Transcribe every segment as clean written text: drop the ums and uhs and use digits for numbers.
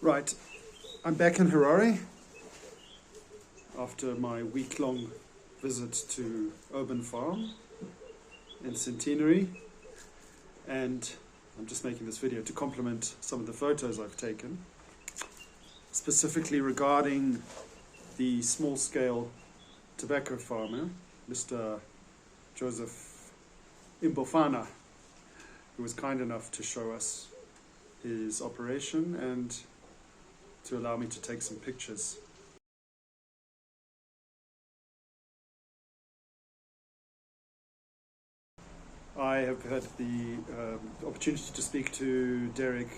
Right, I'm back in Harare after my week-long visit to Urban Farm in Centenary, and I'm just making this video to complement some of the photos I've taken, specifically regarding the small-scale tobacco farmer, Mr. Joseph Imbofana, who was kind enough to show us his operation and to allow me to take some pictures. I have had the opportunity to speak to Derek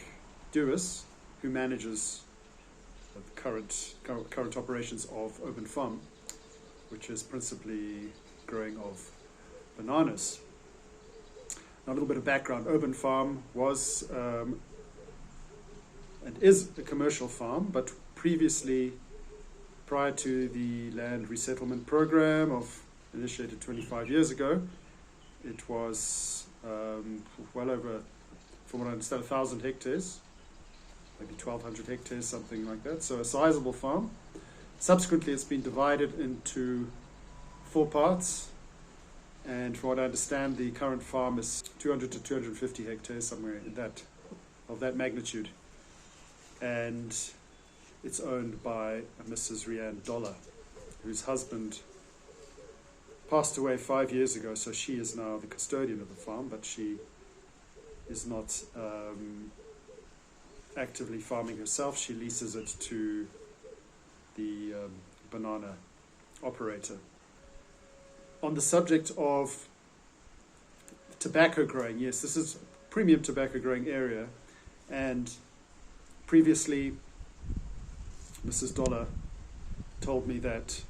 Duris, who manages the current operations of Urban Farm, which is principally growing of bananas. Now, a little bit of background. Urban Farm was and is a commercial farm, but previously, prior to the land resettlement program initiated 25 years ago, it was well over, from what I understand, 1,000 hectares, maybe 1,200 hectares, something like that. So a sizable farm. Subsequently, it's been divided into 4 parts. And from what I understand, the current farm is 200 to 250 hectares, somewhere in of that magnitude. And it's owned by Mrs. Rianne Dollar, whose husband passed away 5 years ago, so she is now the custodian of the farm, but she is not actively farming herself. She leases it to the banana operator. On the subject of tobacco growing, yes, this is a premium tobacco growing area, and previously Mrs. Dollar told me that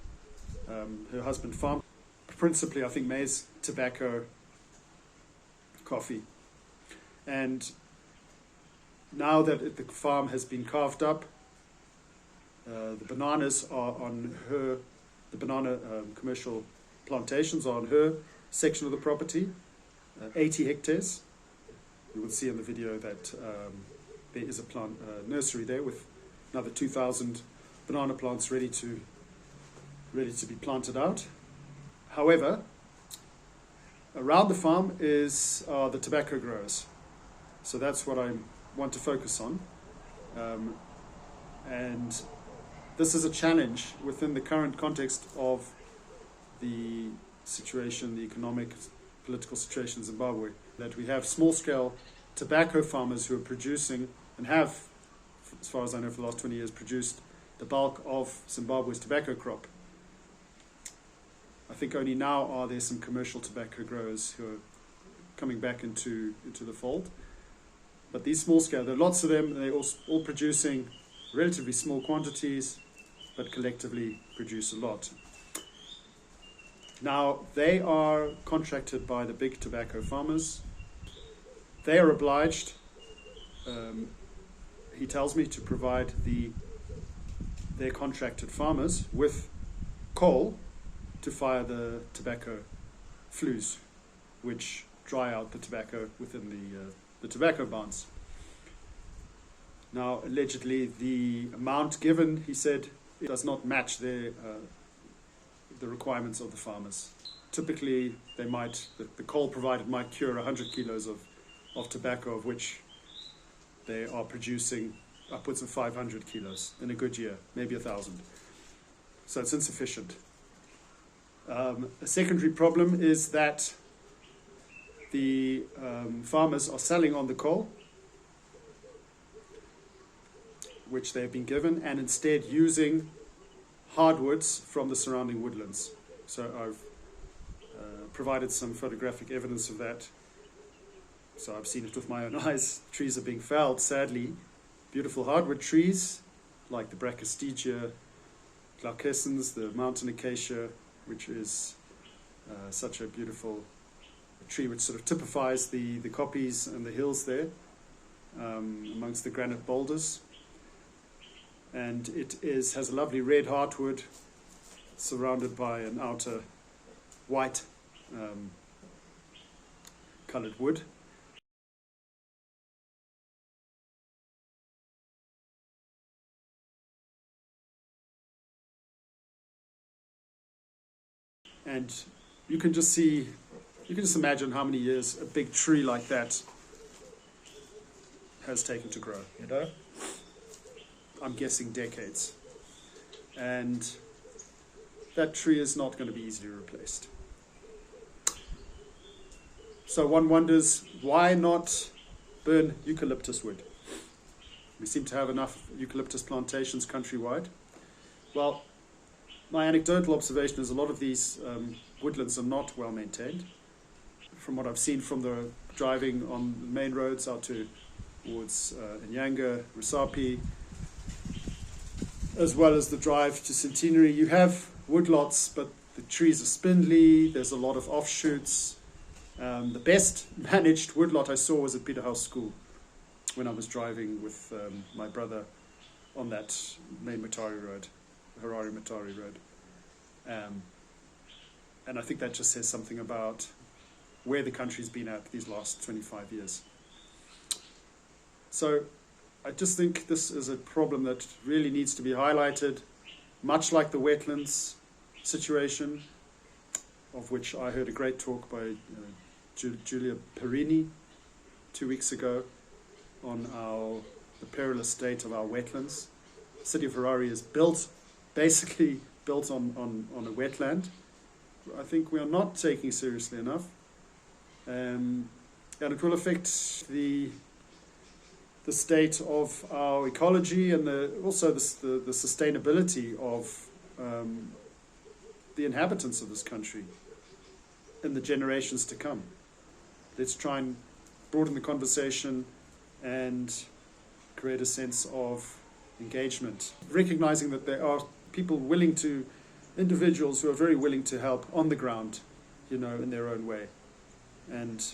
her husband farmed principally, I think, maize, tobacco, coffee. And now that the farm has been carved up, the bananas are on the banana commercial plantations are on her section of the property, 80 hectares. You will see in the video that there is a plant nursery there with another 2,000 banana plants ready to be planted out. However, around the farm are the tobacco growers. So that's what I want to focus on. And this is a challenge within the current context of the situation, the economic, political situation in Zimbabwe, that we have small-scale tobacco farmers who are producing and have, as far as I know, for the last 20 years, produced the bulk of Zimbabwe's tobacco crop. I think only now are there some commercial tobacco growers who are coming back into the fold. But these small-scale, there are lots of them, they're all producing relatively small quantities, but collectively produce a lot. Now, they are contracted by the big tobacco farmers. They are obliged, he tells me, to provide their contracted farmers with coal to fire the tobacco flues, which dry out the tobacco within the tobacco barns. Now, allegedly, the amount given, he said, it does not match the requirements of the farmers. Typically, the coal provided might cure 100 kilos of tobacco, of which they are producing upwards of 500 kilos in a good year, maybe 1,000. So it's insufficient. A secondary problem is that the farmers are selling on the coal, which they've been given, and instead using hardwoods from the surrounding woodlands. So I've provided some photographic evidence of that. So I've seen it with my own eyes. Trees are being felled, sadly. Beautiful hardwood trees, like the Brachystegia glaucescens, the mountain acacia, which is such a beautiful tree, which sort of typifies the koppies and the hills there, amongst the granite boulders. And it has a lovely red heartwood surrounded by an outer white colored wood. And you can just imagine how many years a big tree like that has taken to grow, you know? I'm guessing decades. And that tree is not going to be easily replaced. So one wonders, why not burn eucalyptus wood? We seem to have enough eucalyptus plantations countrywide. Well, my anecdotal observation is a lot of these woodlands are not well maintained. From what I've seen from the driving on the main roads out towards Nyanga, Rusapi, as well as the drive to Centenary, you have woodlots, but the trees are spindly, there's a lot of offshoots. The best managed woodlot I saw was at Peterhouse School when I was driving with my brother on that main Harare-Matari road. And I think that just says something about where the country's been at these last 25 years. So I just think this is a problem that really needs to be highlighted, much like the wetlands situation, of which I heard a great talk by Julia Perini 2 weeks ago on the perilous state of our wetlands. The city of Harare is basically built on a wetland. I think we are not taking seriously enough. And it will affect the state of our ecology and also the sustainability of the inhabitants of this country in the generations to come. Let's try and broaden the conversation and create a sense of engagement, recognizing that there are individuals who are very willing to help on the ground, in their own way. And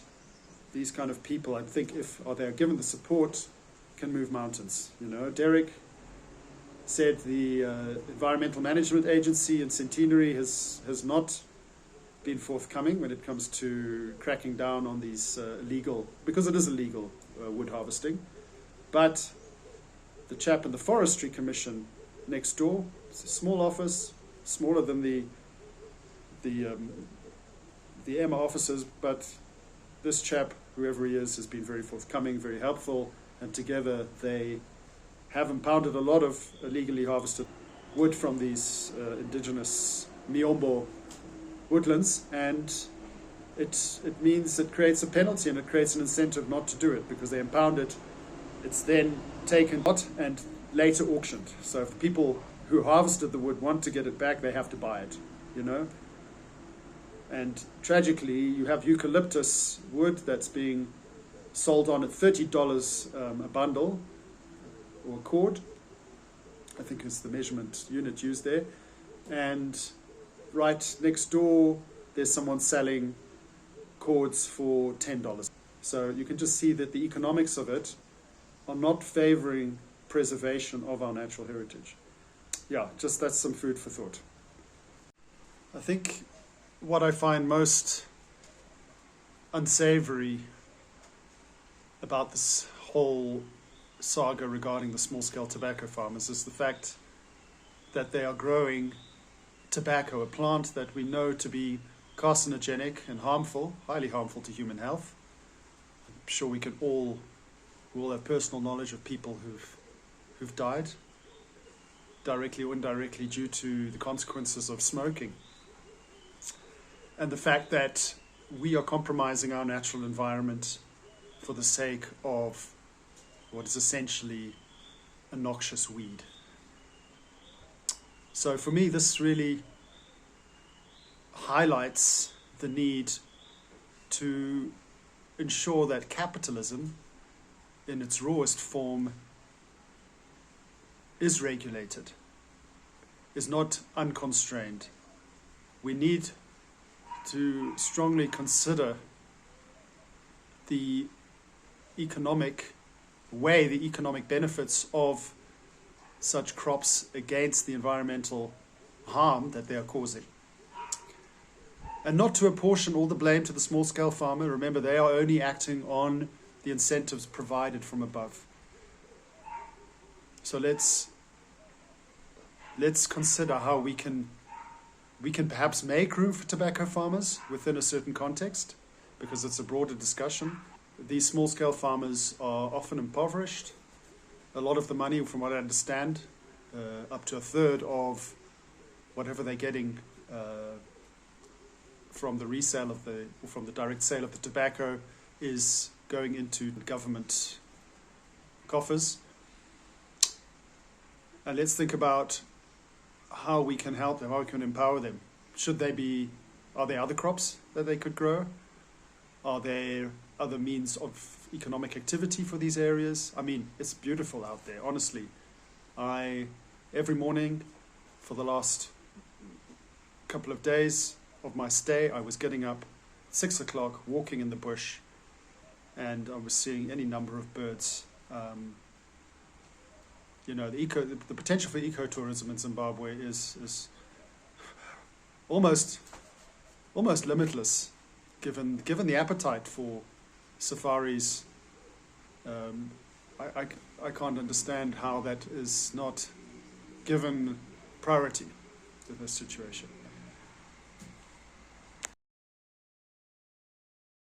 these kind of people, I think, if they are given the support, can move mountains. Derek said the Environmental Management Agency in Centenary has not been forthcoming when it comes to cracking down on these illegal, because it is illegal, wood harvesting. But the chap in the Forestry Commission next door, it's a small office, smaller than the Emma offices, but this chap, whoever he is, has been very forthcoming, very helpful, and together they have impounded a lot of illegally harvested wood from these indigenous Miombo woodlands, and it means it creates a penalty and it creates an incentive not to do it, because they impound it, it's then taken out and later auctioned. So if the people who harvested the wood want to get it back, they have to buy it, And tragically, you have eucalyptus wood that's being sold on at $30 a bundle or a cord, I think is the measurement unit used there. And right next door, there's someone selling cords for $10. So you can just see that the economics of it are not favoring preservation of our natural heritage. Yeah, just that's some food for thought. I think what I find most unsavory about this whole saga regarding the small-scale tobacco farmers is the fact that they are growing tobacco, a plant that we know to be carcinogenic and harmful, highly harmful to human health. I'm sure we all have personal knowledge of people who've died, directly or indirectly, due to the consequences of smoking. And the fact that we are compromising our natural environment for the sake of what is essentially a noxious weed. So for me, this really highlights the need to ensure that capitalism, in its rawest form, is regulated, is not unconstrained. We need to strongly consider the economic benefits of such crops against the environmental harm that they are causing. And not to apportion all the blame to the small-scale farmer. Remember, they are only acting on the incentives provided from above. So let's consider how we can We can perhaps make room for tobacco farmers within a certain context, because it's a broader discussion. These small-scale farmers are often impoverished. A lot of the money, from what I understand, up to a third of whatever they're getting from the resale of or from the direct sale of the tobacco, is going into government coffers. And let's think about how we can help them, how we can empower them. Are there other crops that they could grow? Are there other means of economic activity for these areas? I mean, it's beautiful out there, honestly. Every morning for the last couple of days of my stay, I was getting up 6 o'clock, walking in the bush, and I was seeing any number of birds. The potential for ecotourism in Zimbabwe is almost limitless, given the appetite for safaris. I can't understand how that is not given priority to this situation.